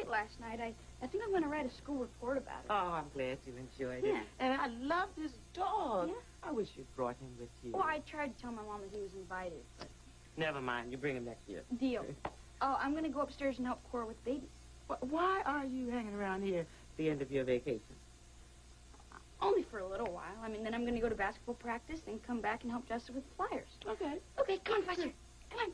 great last night. I think I'm going to write a school report about it. Oh, I'm glad you enjoyed it. Yeah. And I love this dog. Yeah? I wish you brought him with you. Well, I tried to tell my mom that he was invited, but... Never mind. You bring him next year. Deal. Oh, I'm going to go upstairs and help Cora with babies. Why are you hanging around here at the end of your vacation? Only for a little while. I mean, then I'm going to go to basketball practice and come back and help Justin with the Flyers. Okay. Okay, come on, Buster. Come on.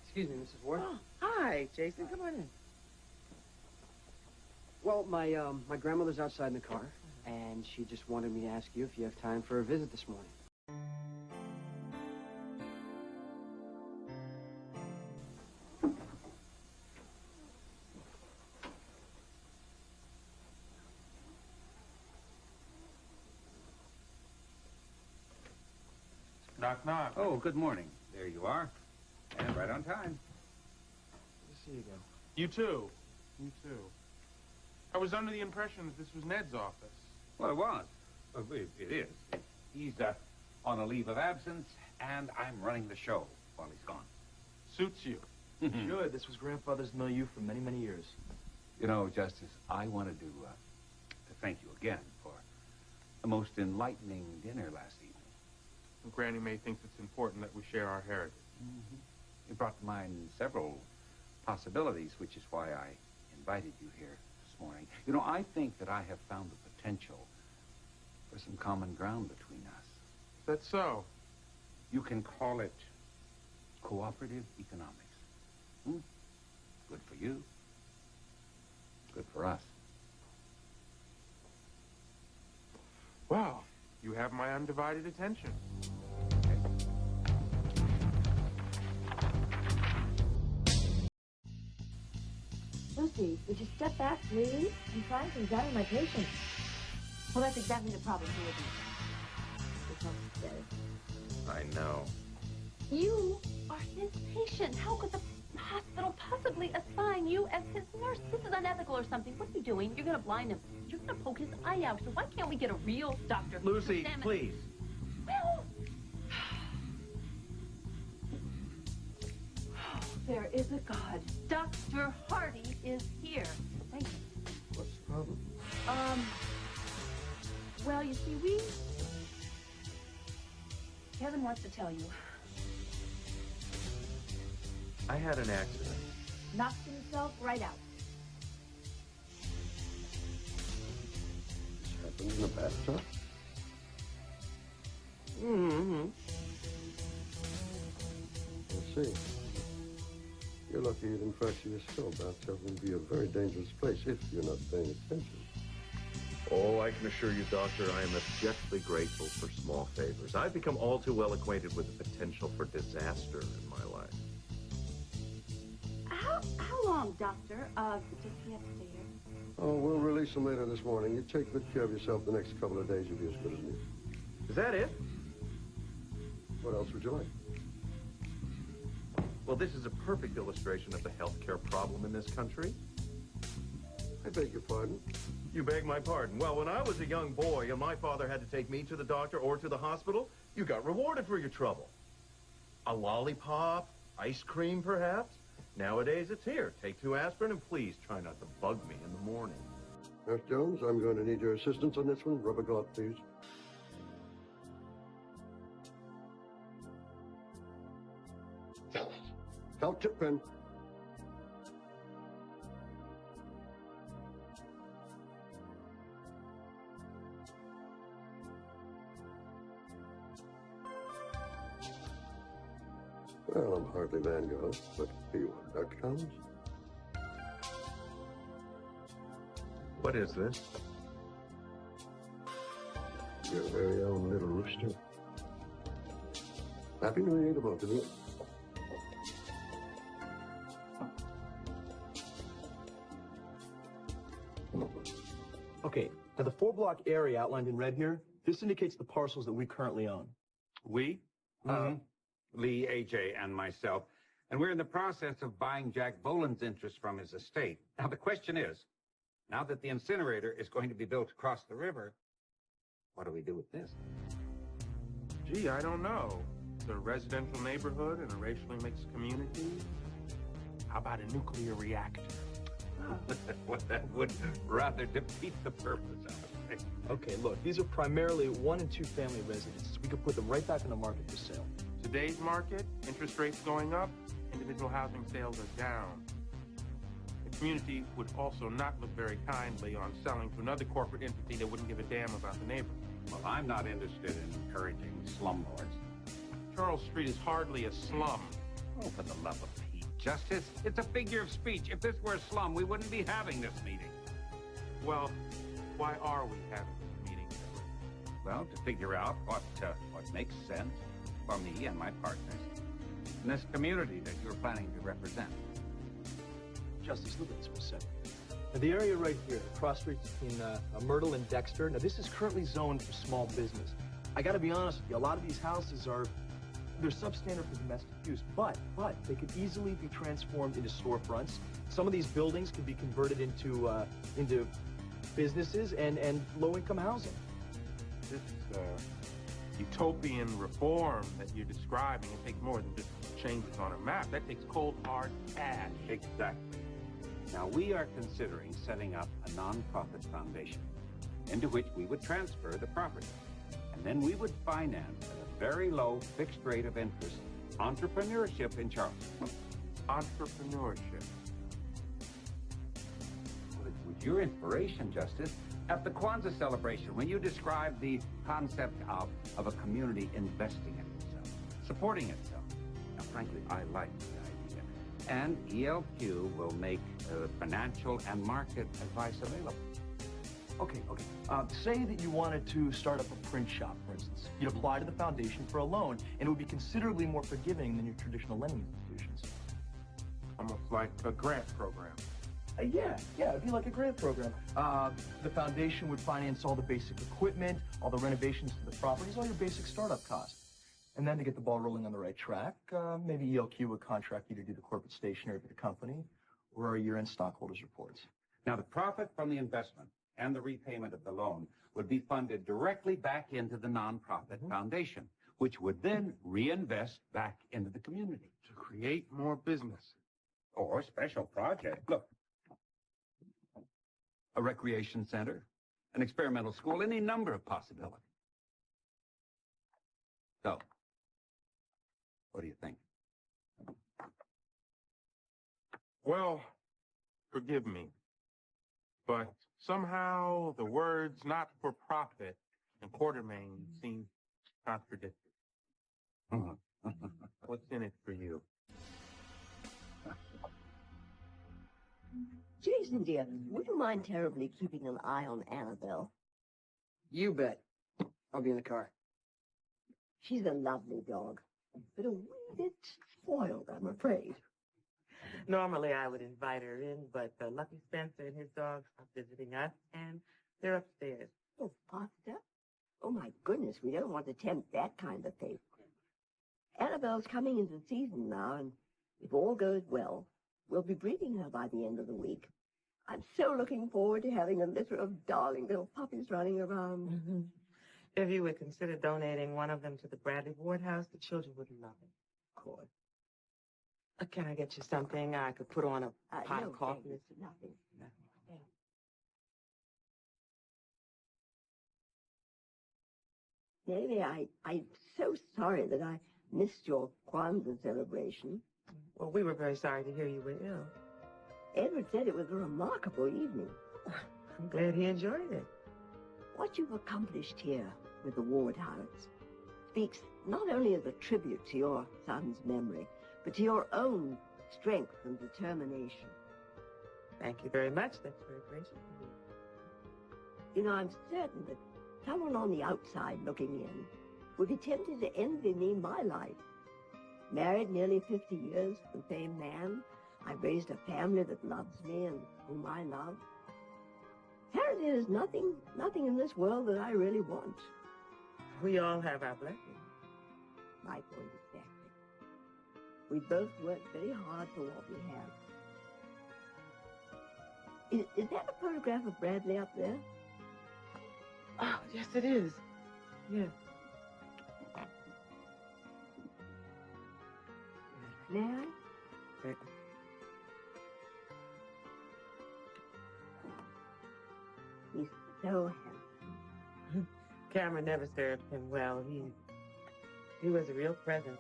Excuse me, Mrs. Ward. Oh, hi, Jason. Come on in. Well, my grandmother's outside in the car, and she just wanted me to ask you if you have time for a visit this morning. Knock, knock. Oh, good morning. There you are. And right on time. Good to see you again. You too. You too. I was under the impression that this was Ned's office. Well, it was. It is. He's on a leave of absence, and I'm running the show while he's gone. Suits you. Good. This was Grandfather's milieu for many, many years. You know, Justice, I wanted to thank you again for a most enlightening dinner last evening. Granny May thinks it's important that we share our heritage. Mm-hmm. You brought to mind several possibilities, which is why I invited you here this morning. You know, I think that I have found the potential for some common ground between us. Is that so? You can call it cooperative economics. Good for you. Good for us. Well, you have my undivided attention. Lucy, would you step back, please? I'm trying to examine my patient. Well, that's exactly the problem here with me. I know. You are his patient. How could the hospital possibly assign you as his nurse? This is unethical or something. What are you doing? You're going to blind him. You're going to poke his eye out. So why can't we get a real doctor? Lucy, please. Well... There is a God. Dr. Hardy is here. Thank you. What's the problem? Well, you see, Kevin wants to tell you. I had an accident. Knocked himself right out. This happened in a bathtub? Mm-hmm. I see. You're lucky you didn't fracture your skull. Bathtub will be a very dangerous place if you're not paying attention. Oh, I can assure you, Doctor, I am abjectly grateful for small favors. I've become all too well acquainted with the potential for disaster in my life. How long, Doctor? Does he have to stay here? Oh, we'll release him later this morning. You take good care of yourself the next couple of days. You'll be as good as me. Is that it? What else would you like? Well, this is a perfect illustration of the healthcare problem in this country. I beg your pardon? You beg my pardon. Well, when I was a young boy and my father had to take me to the doctor or to the hospital, you got rewarded for your trouble. A lollipop, ice cream, perhaps. Nowadays, it's here. Take 2 aspirin and please try not to bug me in the morning. Nurse Jones, I'm going to need your assistance on this one. Rubber glove, please. Felt tip pen. Well, I'm hardly Van Gogh, but here you are, Dr. Collins. What is this? Your very own little rooster. Happy New Year to both of you. Okay, now the 4-block area outlined in red here, this indicates the parcels that we currently own. We? Lee, AJ, and myself. And we're in the process of buying Jack Boland's interest from his estate. Now, the question is, now that the incinerator is going to be built across the river, what do we do with this? Gee, I don't know. a residential neighborhood in a racially mixed community? How about a nuclear reactor? Well, that would rather defeat the purpose of it. Okay, look, these are primarily 1- and 2-family residences. We could put them right back in the market for sale. Today's market, interest rates going up, individual housing sales are down. The community would also not look very kindly on selling to another corporate entity that wouldn't give a damn about the neighborhood. Well, I'm not interested in encouraging slumlords. Charles Street is hardly a slum. Oh, for the love of Pete, Justice, it's a figure of speech. If this were a slum, we wouldn't be having this meeting. Well, why are we having this meeting, Edward? Well, to figure out what makes sense for me and my partners in this community that you're planning to represent. Justice, look at this for a second. Now, the area right here, the cross streets between Myrtle and Dexter, now this is currently zoned for small business. I gotta be honest with you, a lot of these houses they're substandard for domestic use, but they could easily be transformed into storefronts. Some of these buildings can be converted into businesses and low-income housing. This utopian reform that you're describing, it takes more than just changes on a map. That takes cold, hard cash. Exactly. Now, we are considering setting up a non-profit foundation into which we would transfer the property. And then we would finance at a very low fixed rate of interest entrepreneurship in Charleston. Entrepreneurship. Well, it was your inspiration, Justice, at the Kwanzaa celebration when you described the concept of a community investing in itself, supporting itself. Now, frankly, I like the idea. And ELQ will make financial and market advice available. Okay. Say that you wanted to start up a print shop, for instance. You'd apply to the foundation for a loan, and it would be considerably more forgiving than your traditional lending institutions. Almost like a grant program. Yeah, it'd be like a grant program. The foundation would finance all the basic equipment, all the renovations to the properties, all your basic startup costs. And then to get the ball rolling on the right track, maybe ELQ would contract you to do the corporate stationery for the company or our year-end stockholders reports. Now, the profit from the investment and the repayment of the loan would be funded directly back into the nonprofit foundation, which would then reinvest back into the community. To create more business. Or special projects. Look, a recreation center, an experimental school, any number of possibilities. So, what do you think? Well, forgive me, but somehow the words not for profit and Quartermain seem contradictory. What's in it for you? Jason, dear, would you mind terribly keeping an eye on Annabelle? You bet. I'll be in the car. She's a lovely dog, but a wee bit spoiled, I'm afraid. Normally, I would invite her in, but Lucky Spencer and his dogs are visiting us, and they're upstairs. Oh, Foster? Oh, my goodness, we don't want to tempt that kind of fate. Annabelle's coming into season now, and if all goes well, we'll be breeding her by the end of the week. I'm so looking forward to having a litter of darling little puppies running around. Mm-hmm. If you would consider donating one of them to the Bradley Ward House, the children would love it. Of course. Can I get you something I could put on a pot No, of coffee? thanks, nothing. Maybe I'm so sorry that I missed your Kwanzaa celebration. Well, we were very sorry to hear you were ill. Edward said it was a remarkable evening. I'm glad he enjoyed it. What you've accomplished here with the Ward House speaks not only as a tribute to your son's memory, but to your own strength and determination. Thank you very much. That's very gracious of you. You know, I'm certain that someone on the outside looking in would be tempted to envy me my life. Married nearly 50 years to the same man, I've raised a family that loves me and whom I love. Apparently there's nothing in this world that I really want. We all have our blessings. My point exactly. We both work very hard for what we have. Is that a photograph of Bradley up there? Oh, yes, it is. Yes. May I? He's so handsome. Cameron never served him well. He was a real present.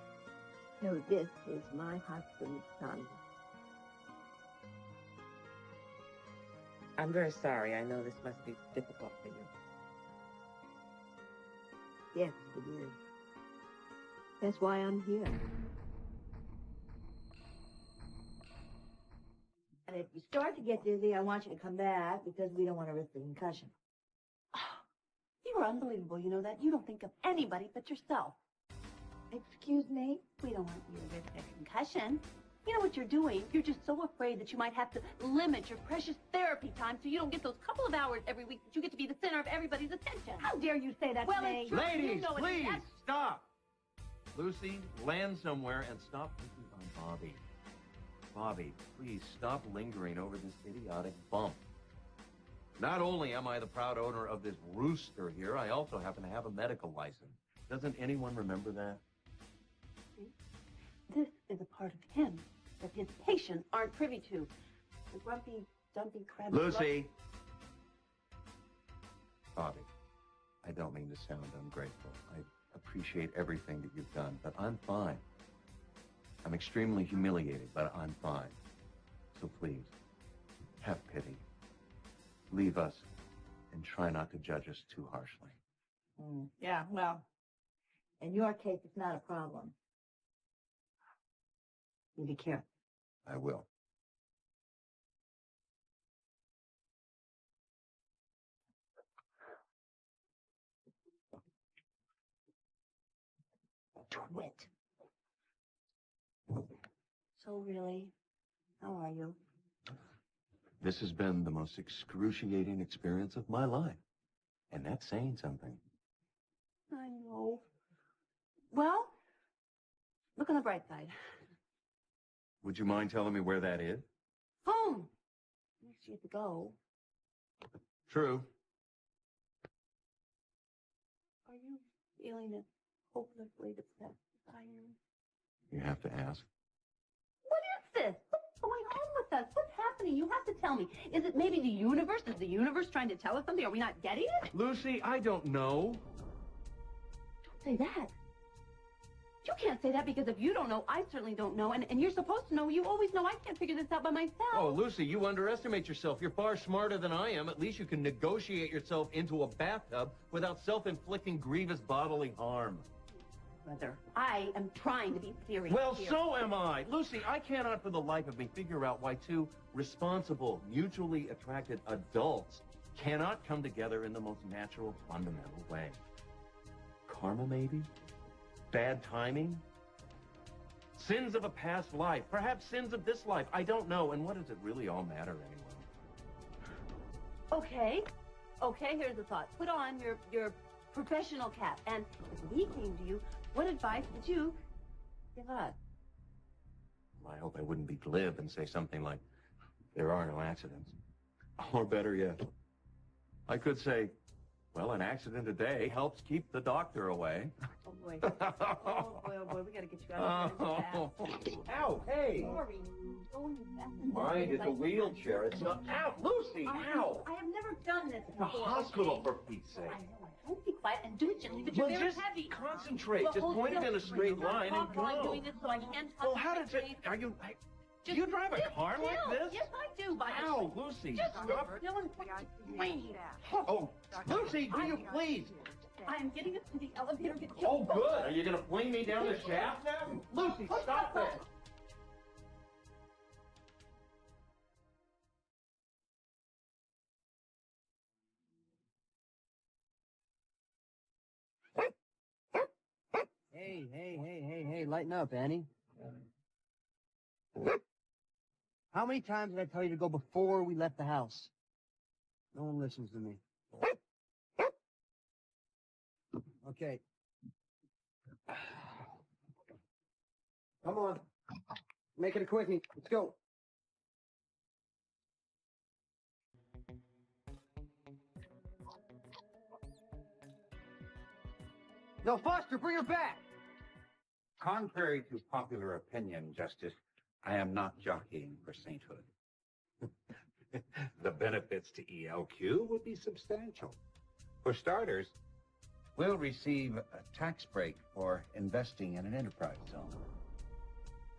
So this is my husband's son. I'm very sorry. I know this must be difficult for you. Yes, it is. That's why I'm here. And if you start to get dizzy, I want you to come back because we don't want to risk the concussion. You are unbelievable, you know that? You don't think of anybody but yourself. Excuse me? We don't want you to risk a concussion. You know what you're doing? You're just so afraid that you might have to limit your precious therapy time so you don't get those couple of hours every week that you get to be the center of everybody's attention. How dare you say that Well, to me? it's true. Ladies, You know it. please, That's- stop. Lucy, land somewhere and stop thinking on Bobby. Bobby, please stop lingering over this idiotic bump. Not only am I the proud owner of this rooster here, I also happen to have a medical license. Doesn't anyone remember that? This is a part of him that his patients aren't privy to. The grumpy, dumpy, crabby... Lucy! Bobby, I don't mean to sound ungrateful. I appreciate everything that you've done, but I'm fine. I'm extremely humiliated, but I'm fine. So please, have pity. Leave us and try not to judge us too harshly. Yeah, well, in your case, it's not a problem. You be careful. I will. Twit. So really, how are you? This has been the most excruciating experience of my life. And that's saying something. I know. Well, look on the bright side. Would you mind telling me where that is? Home. At least you have to go. True. Are you feeling as hopelessly depressed as I am? You have to ask. What is this? What's going on with us? What's happening? You have to tell me. Is it maybe the universe? Is the universe trying to tell us something? Are we not getting it? Lucy, I don't know. Don't say that. You can't say that because if you don't know, I certainly don't know. And you're supposed to know. You always know I can't figure this out by myself. Oh, Lucy, you underestimate yourself. You're far smarter than I am. At least you can negotiate yourself into a bathtub without self-inflicting grievous bodily harm. Brother, I am trying to be serious Well, here. so am I. Lucy, I cannot for the life of me figure out why two responsible, mutually attracted adults cannot come together in the most natural, fundamental way. Karma, maybe? Bad timing? Sins of a past life? Perhaps sins of this life? I don't know. And what does it really all matter anyway? Okay, here's the thought. Put on your professional cap. And if we came to you, what advice would you give us? I hope I wouldn't be glib and say something like, there are no accidents. Or better yet, I could say, well, an accident a day helps keep the doctor away. Oh, boy. Oh, boy, we gotta get you out of here. Ow, hey! Sorry. Going fast and Mind, it's a furious. wheelchair. It's not... Ow, Lucy, ow! I have never done this The before. hospital, okay? for Pete's sake. I know. I won't be quiet and do it gently, but you're Well, very just heavy. concentrate. Well, Just hold point it still. in a straight Please, I'm line and talking while I'm go. doing this so I can Well, how does it... concentrate. Are you... Do Just you drive a sit car like still. this? Yes, I do. But Ow, Lucy, just sit stop. still and please. Oh, Lucy, do you please? I'm getting up to the elevator. Get Oh, good. Are you going to fling me down the shaft now? Lucy, stop it. Hey, lighten up, Annie. How many times did I tell you to go before we left the house? No one listens to me. Okay. Come on. Make it a quickie. Let's go. No, Foster, bring her back. Contrary to popular opinion, Justice, I am not jockeying for sainthood. The benefits to ELQ would be substantial. For starters, we'll receive a tax break for investing in an enterprise zone.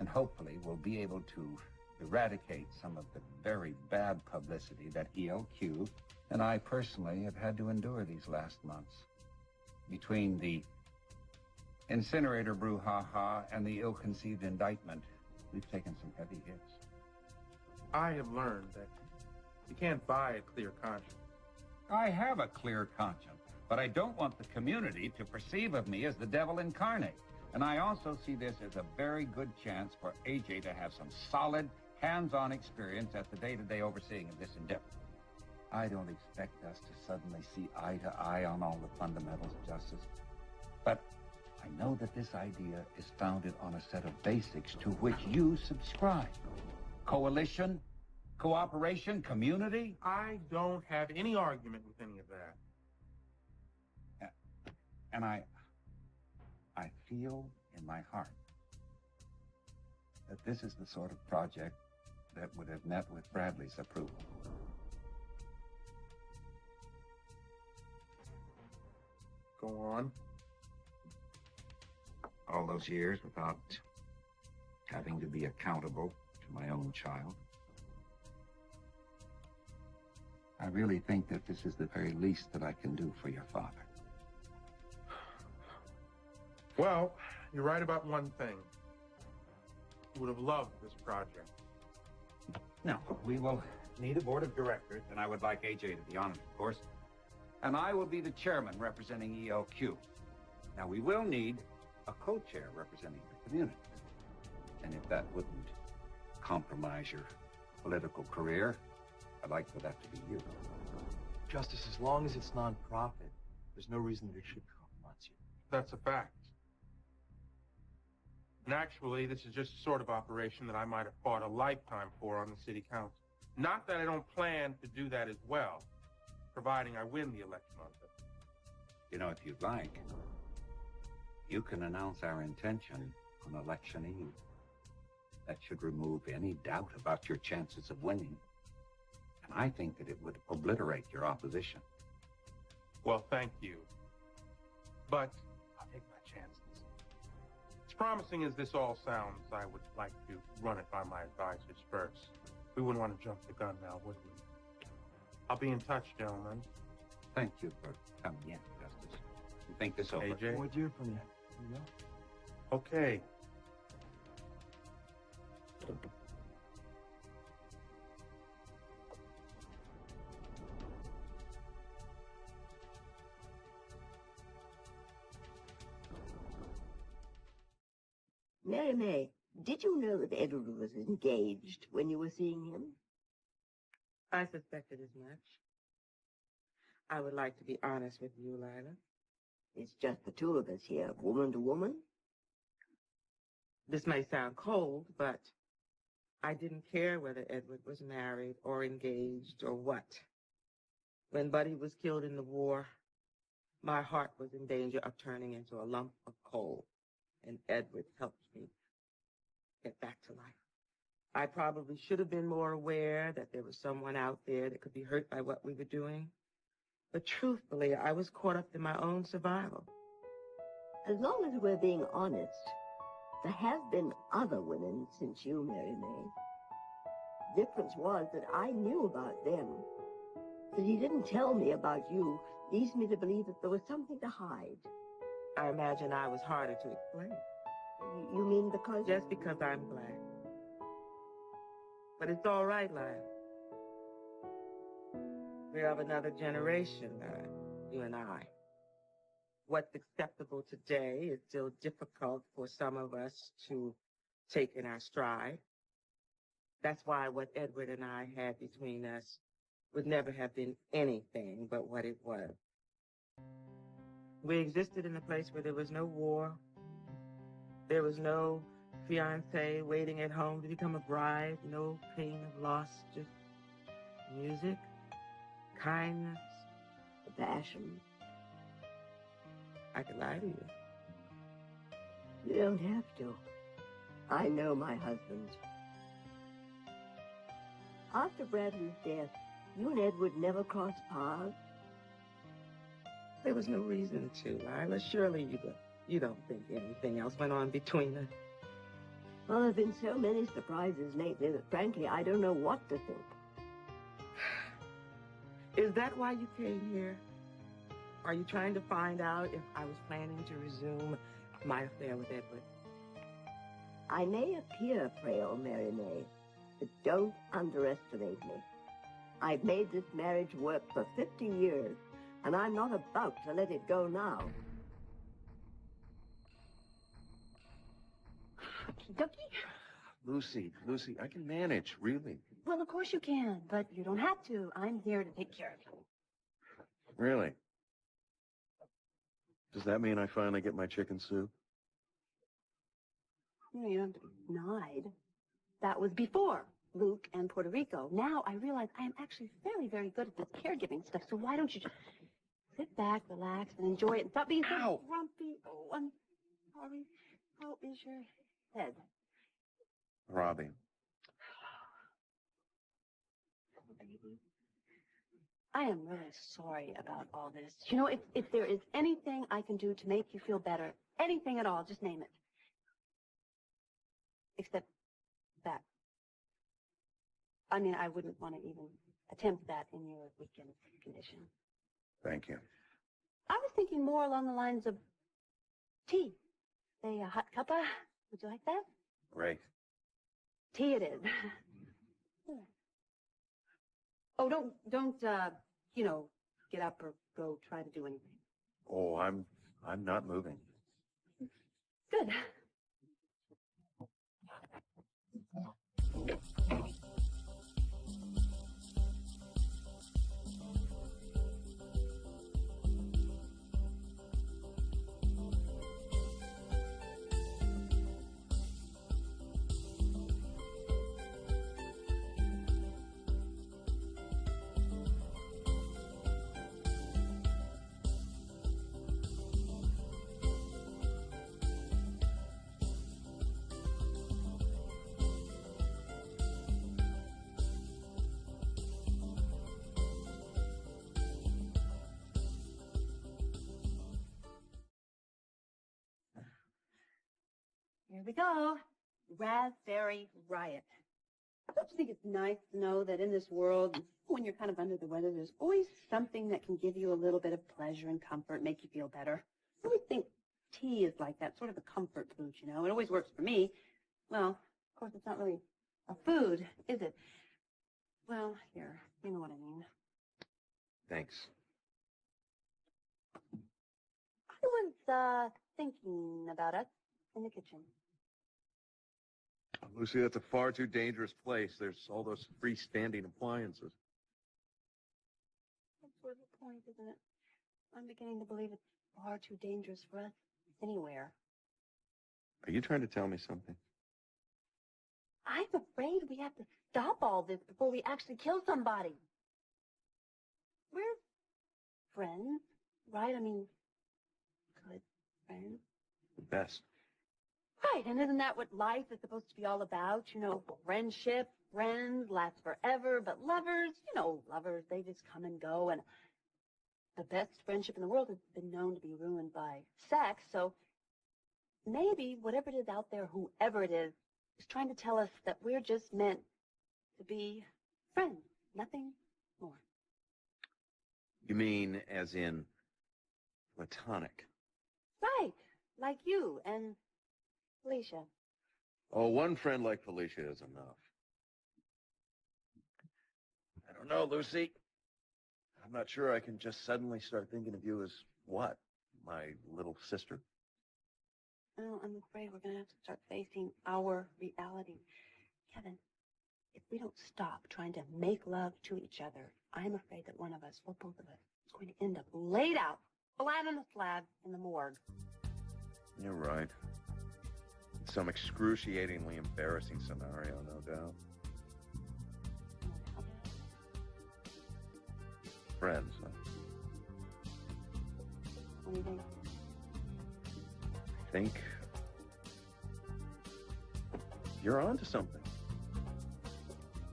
And hopefully we'll be able to eradicate some of the very bad publicity that ELQ and I personally have had to endure these last months. Between the incinerator brouhaha and the ill-conceived indictment, we've taken some heavy hits. I have learned that you can't buy a clear conscience. I have a clear conscience, but I don't want the community to perceive of me as the devil incarnate. And I also see this as a very good chance for AJ to have some solid, hands-on experience at the day-to-day overseeing of this endeavor. I don't expect us to suddenly see eye to eye on all the fundamentals of justice, but I know that this idea is founded on a set of basics to which you subscribe. Coalition, cooperation, community. I don't have any argument with any of that. And I feel in my heart that this is the sort of project that would have met with Bradley's approval. Go on. All those years without having to be accountable to my own child. I really think that this is the very least that I can do for your father. Well, you're right about one thing. You would have loved this project. Now, we will need a board of directors, and I would like AJ to be on it, of course. And I will be the chairman representing ELQ. Now, we will need a co-chair representing the community. And if that wouldn't compromise your political career, I'd like for that to be you. Justice, as long as it's non-profit, there's no reason that it should compromise you. That's a fact. And actually, this is just the sort of operation that I might have fought a lifetime for on the city council. Not that I don't plan to do that as well, providing I win the election on it. You know, if you'd like, you can announce our intention on election eve. That should remove any doubt about your chances of winning. And I think that it would obliterate your opposition. Well, thank you. But I'll take my chances. As promising as this all sounds, I would like to run it by my advisors first. We wouldn't want to jump the gun now, would we? I'll be in touch, gentlemen. Thank you for coming in, Justice. You think this over? AJ? We'll hear from you. You know? Okay. Mary May, did you know that Edward was engaged when you were seeing him? I suspected as much. I would like to be honest with you, Lila. It's just the two of us here, woman to woman. This may sound cold, but I didn't care whether Edward was married or engaged or what. When Buddy was killed in the war, my heart was in danger of turning into a lump of coal, and Edward helped me get back to life. I probably should have been more aware that there was someone out there that could be hurt by what we were doing. But truthfully, I was caught up in my own survival. As long as we're being honest, there have been other women since you, Mary May. Difference was that I knew about them. That he didn't tell me about you leads me to believe that there was something to hide. I imagine I was harder to explain. You mean because... Just because I'm black. But it's all right, Lila. We're of another generation, you and I. What's acceptable today is still difficult for some of us to take in our stride. That's why what Edward and I had between us would never have been anything but what it was. We existed in a place where there was no war. There was no fiancé waiting at home to become a bride, no pain of loss, just music, kindness, passion. I could lie to you. You don't have to. I know my husband. After Bradley's death, you and Edward never crossed paths. There was no reason to, Lila. Surely you don't think anything else went on between us. Well, there have been so many surprises lately that, frankly, I don't know what to think. Is that why you came here? Are you trying to find out if I was planning to resume my affair with Edward? I may appear frail, Mary May, but don't underestimate me. I've made this marriage work for 50 years, and I'm not about to let it go now. Ducky? Lucy, I can manage, really. Well, of course you can, but you don't have to. I'm here to take care of you. Really? Does that mean I finally get my chicken soup? You don't have to be denied. That was before Luke and Puerto Rico. Now I realize I am actually very, very good at this caregiving stuff, so why don't you just sit back, relax, and enjoy it, and stop being so grumpy. Oh, I'm sorry. How is your head? Robbie. Baby. I am really sorry about all this. You know, if there is anything I can do to make you feel better, anything at all, just name it. Except that. I mean, I wouldn't want to even attempt that in your weekend condition. Thank you. I was thinking more along the lines of tea. Say a hot cuppa. Would you like that? Great. Tea it is. Oh, don't, you know, get up or go try to do anything. Oh, I'm not moving. Good. Here we go. Raspberry Riot. Don't you think it's nice to know that in this world, when you're kind of under the weather, there's always something that can give you a little bit of pleasure and comfort, make you feel better? I always think tea is like that, sort of a comfort food, you know? It always works for me. Well, of course, it's not really a food, is it? Well, here, you know what I mean. Thanks. I was, thinking about us in the kitchen. Lucy, that's a far too dangerous place. There's all those freestanding appliances. That's sort of the point, isn't it? I'm beginning to believe it's far too dangerous for us anywhere. Are you trying to tell me something? I'm afraid we have to stop all this before we actually kill somebody. We're friends, right? I mean, good friends. The best. Right, and isn't that what life is supposed to be all about? You know, friendship, friends, last forever, but lovers, you know, lovers, they just come and go, and the best friendship in the world has been known to be ruined by sex, so maybe whatever it is out there, whoever it is trying to tell us that we're just meant to be friends, nothing more. You mean as in platonic? Right, like you and Felicia. Oh, one friend like Felicia is enough. I don't know, Lucy. I'm not sure I can just suddenly start thinking of you as what? My little sister? Well, I'm afraid we're going to have to start facing our reality. Kevin, if we don't stop trying to make love to each other, I'm afraid that one of us, or both of us, is going to end up laid out, flat on a slab in the morgue. You're right. Some excruciatingly embarrassing scenario, no doubt. Friends, huh? What do you think? I think You're onto something.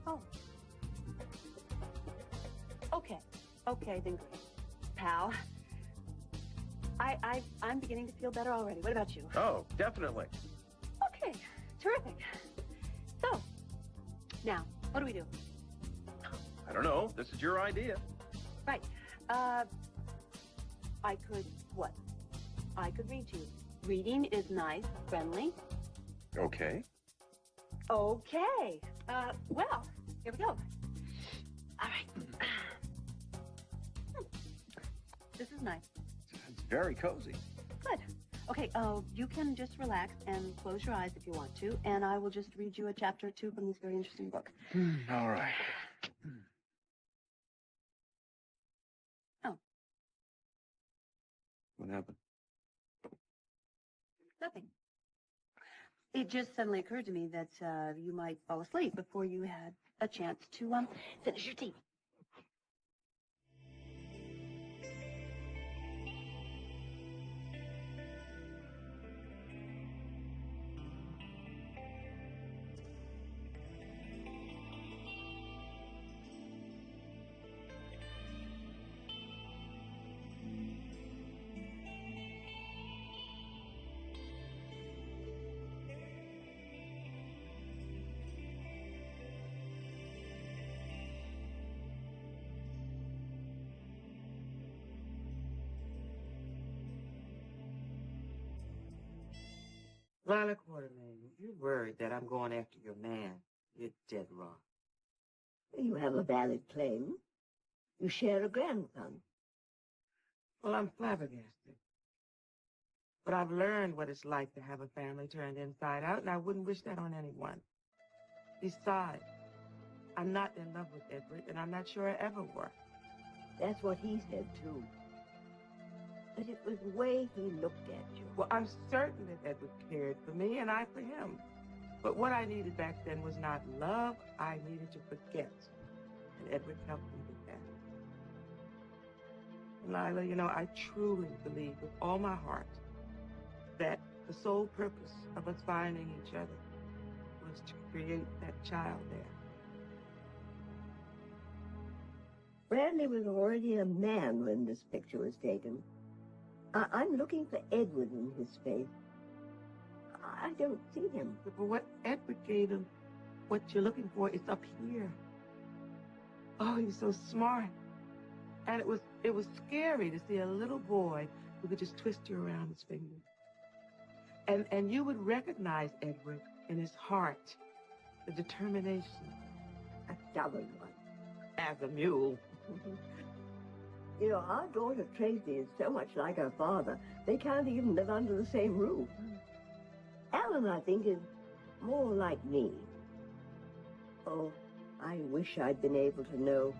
Oh. Okay. Okay, then, pal. I'm beginning to feel better already. What about you? Oh, definitely. Okay. Terrific. So, now, what do we do? I don't know. This is your idea. Right. I could, what? I could read to you. Reading is nice, friendly. Okay. Okay. Well, here we go. All right. This is nice. It's very cozy. Good. Okay, you can just relax and close your eyes if you want to, and I will just read you a chapter or two from this very interesting book. All right. Oh. What happened? Nothing. It just suddenly occurred to me that you might fall asleep before you had a chance to finish your tea. Lila Quartermain, if you're worried that I'm going after your man, you're dead wrong. You have a valid claim. You share a grandson. Well, I'm flabbergasted. But I've learned what it's like to have a family turned inside out, and I wouldn't wish that on anyone. Besides, I'm not in love with Edward, and I'm not sure I ever were. That's what he said, too. But it was the way he looked at you. Well, I'm certain that Edward cared for me, and I for him. But what I needed back then was not love. I needed to forget. And Edward helped me with that. And Lila, you know, I truly believe with all my heart that the sole purpose of us finding each other was to create that child there. Bradley was already a man when this picture was taken. I'm looking for Edward in his face. I don't see him. But what Edward gave him, what you're looking for, is up here. Oh, he's so smart. And it was scary to see a little boy who could just twist you around his finger. And you would recognize Edward in his heart, the determination. A stubborn one. As a mule. You know, our daughter Tracy is so much like her father, they can't even live under the same roof. Alan, I think, is more like me. Oh, I wish I'd been able to know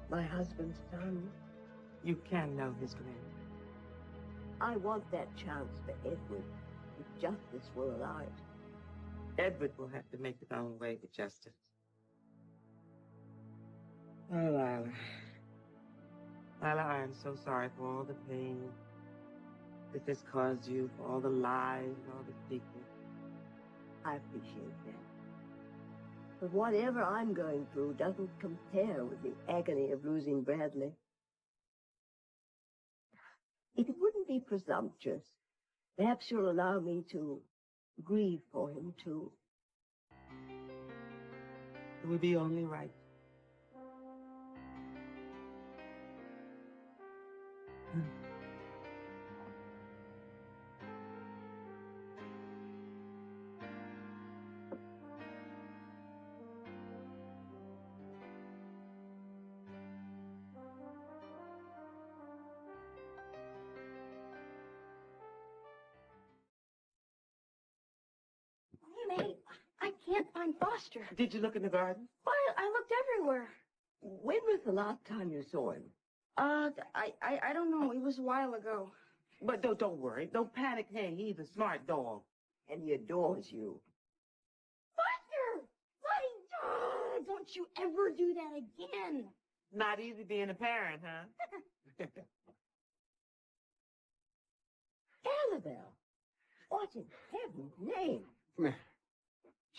my husband's son. You can know his name. I want that chance for Edward, if justice will allow it. Edward will have to make his own way to justice. Oh, Lila. Lila, I am so sorry for all the pain that this caused you, for all the lies and all the secrets. I appreciate that. But whatever I'm going through doesn't compare with the agony of losing Bradley. If it wouldn't be presumptuous, perhaps you'll allow me to grieve for him, too. It would be only right. Hey, mate, I can't find Foster. Did you look in the garden? Well, I looked everywhere. When was the last time you saw him? I don't know. It was a while ago. But don't worry. Don't panic. Hey, he's a smart dog. And he adores you. Foster! Buddy! Don't you ever do that again. Not easy being a parent, huh? Annabelle! What in heaven's name?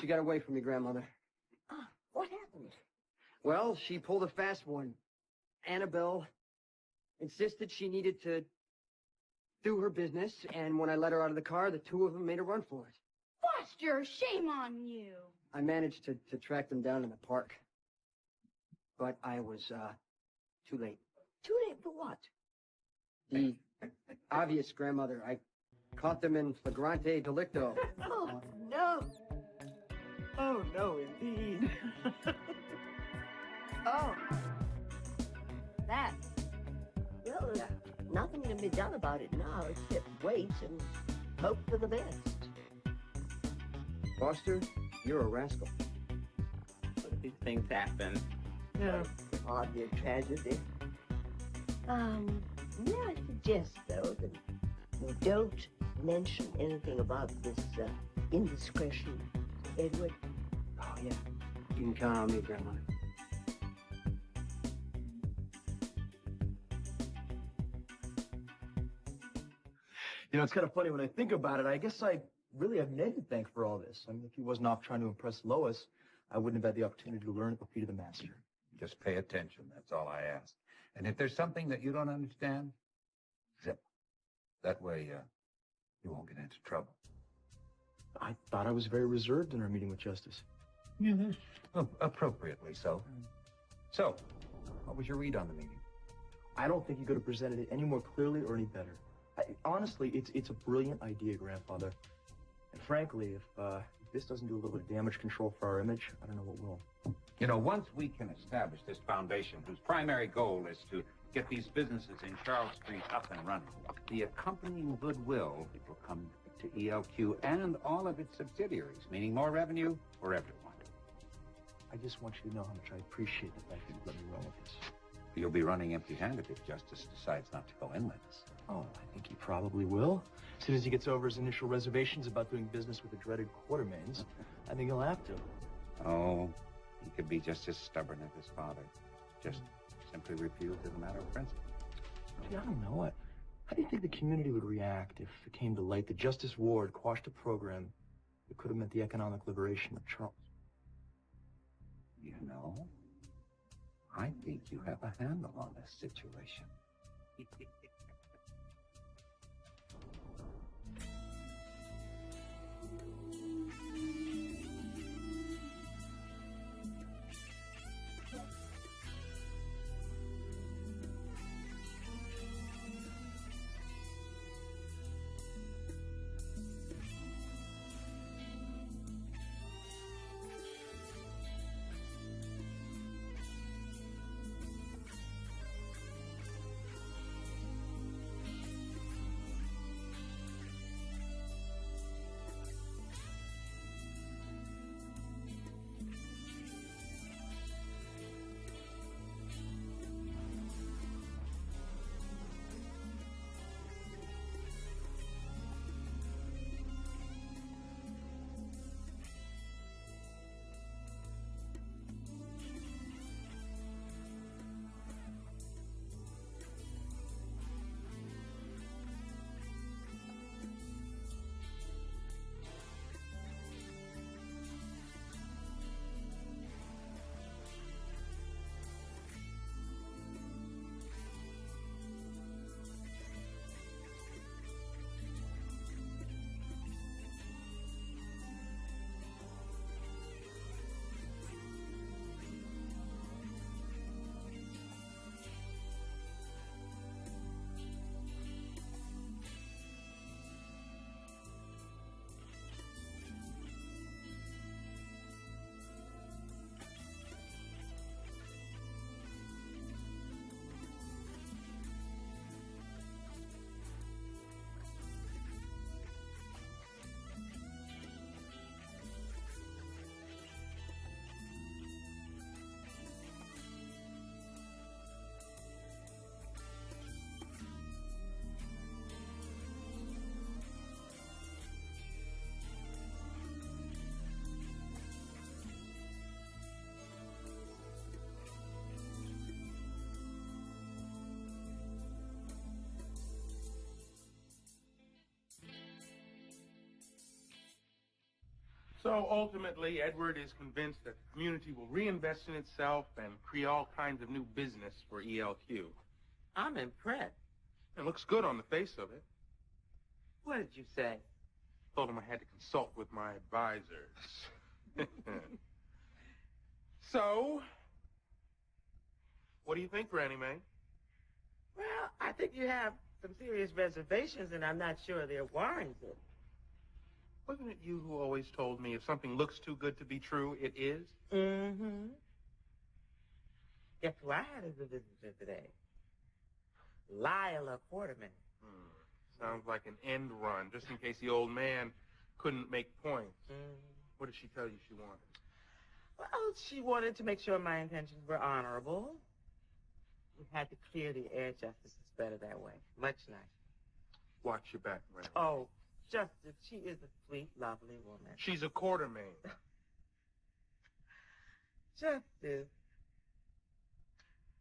She got away from me, Grandmother. Ah, what happened? Well, she pulled a fast one. Annabelle insisted she needed to do her business, and when I let her out of the car, the two of them made a run for it. Foster, shame on you. I managed to track them down in the park. But I was, too late. Too late for what? The obvious, Grandmother. I caught them in flagrante delicto. Oh, no. Oh, no, indeed. Oh. That. Well, nothing can be done about it now except wait and hope for the best. Foster, you're a rascal. These things happen. Yeah. Hardly a tragedy. May I suggest, though, that you don't mention anything about this indiscretion, Edward? Oh, yeah. You can count on me, Grandmother. You know, it's kind of funny when I think about it. I guess I really have Ned to thank for all this. I mean, if he wasn't off trying to impress Lois, I wouldn't have had the opportunity to learn at the feet of the master. Just pay attention, that's all I ask. And if there's something that you don't understand, zip. That way, you won't get into trouble. I thought I was very reserved in our meeting with Justice. Yeah, appropriately so. So, what was your read on the meeting? I don't think you could have presented it any more clearly or any better. Honestly, it's a brilliant idea, Grandfather. And frankly, if this doesn't do a little bit of damage control for our image, I don't know what will. You know, once we can establish this foundation, whose primary goal is to get these businesses in Charles Street up and running, the accompanying goodwill will come to ELQ and all of its subsidiaries, meaning more revenue for everyone. I just want you to know how much I appreciate the fact that you let me run with this. You'll be running empty-handed if Justice decides not to go in with us. Oh, I think he probably will. As soon as he gets over his initial reservations about doing business with the dreaded Quartermains, I think he'll have to. Oh, he could be just as stubborn as his father. Just simply refuse as a matter of principle. Gee, I don't know. How do you think the community would react if it came to light that Justice Ward quashed a program that could have meant the economic liberation of Charles? You know, I think you have a handle on this situation. So ultimately, Edward is convinced that the community will reinvest in itself and create all kinds of new business for ELQ. I'm impressed. It looks good on the face of it. What did you say? Told him I had to consult with my advisors. So, what do you think, Granny Mae? Well, I think you have some serious reservations, and I'm not sure they're warranted. Wasn't it you who always told me if something looks too good to be true, it is? Mm-hmm. Guess who I had as a visitor today? Lila Quarterman. Sounds like an end run, just in case the old man couldn't make points. What did she tell you she wanted? Well, she wanted to make sure my intentions were honorable. We had to clear the air, Justice. It's better that way. Much nicer. Watch your back, Granny. Oh, Justice, she is a sweet, lovely woman. She's a Quartermain. Justice,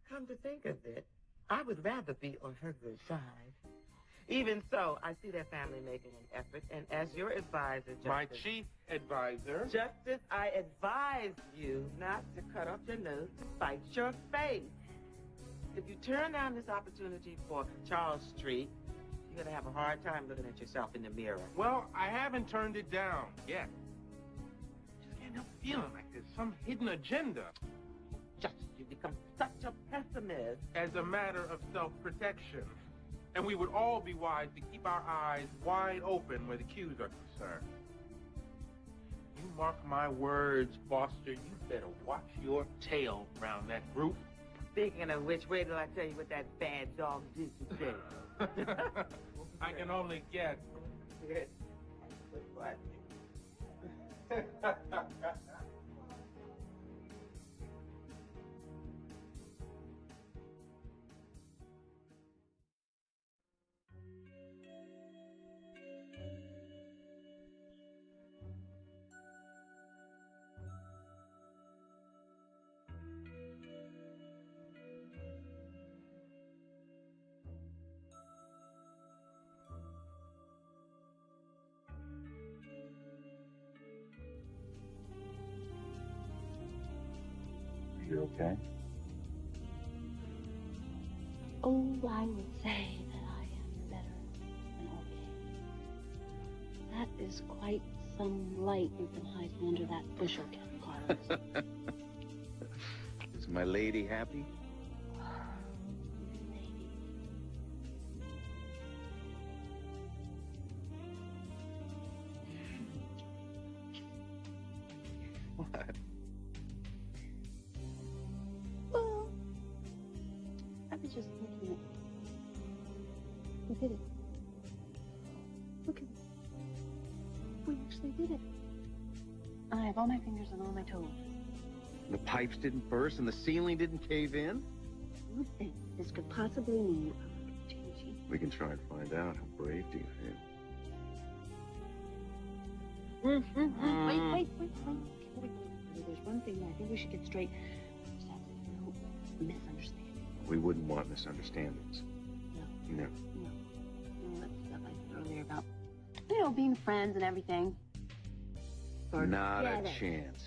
come to think of it, I would rather be on her good side. Even so, I see their family making an effort, and as your advisor, Justice... My chief advisor. Justice, I advise you not to cut off your nose to spite your face. If you turn down this opportunity for Charles Street, you're going to have a hard time looking at yourself in the mirror. Well, I haven't turned it down yet. Just can't help feeling like there's some hidden agenda. Justice, you become such a pessimist. As a matter of self-protection. And we would all be wise to keep our eyes wide open where the cues are concerned. You mark my words, Foster, you better watch your tail around that group. Speaking of which, wait till I tell you what that bad dog did today. I can only guess. What? You okay? Oh, I would say that I am better than okay. That is quite some light you've been hiding under that bushel, Ken Carlos. Is my lady happy? What? Well, I was just thinking that we did it. Look at it. We actually did it. I have all my fingers and all my toes. The pipes didn't burst and the ceiling didn't cave in? You think this could possibly mean changing? We can try and find out. How brave do you feel? Wait. There's one thing that I think we should get straight. There's absolutely no misunderstanding. We wouldn't want misunderstandings. No. That stuff I said earlier about, being friends and everything. Not a Forget it. chance.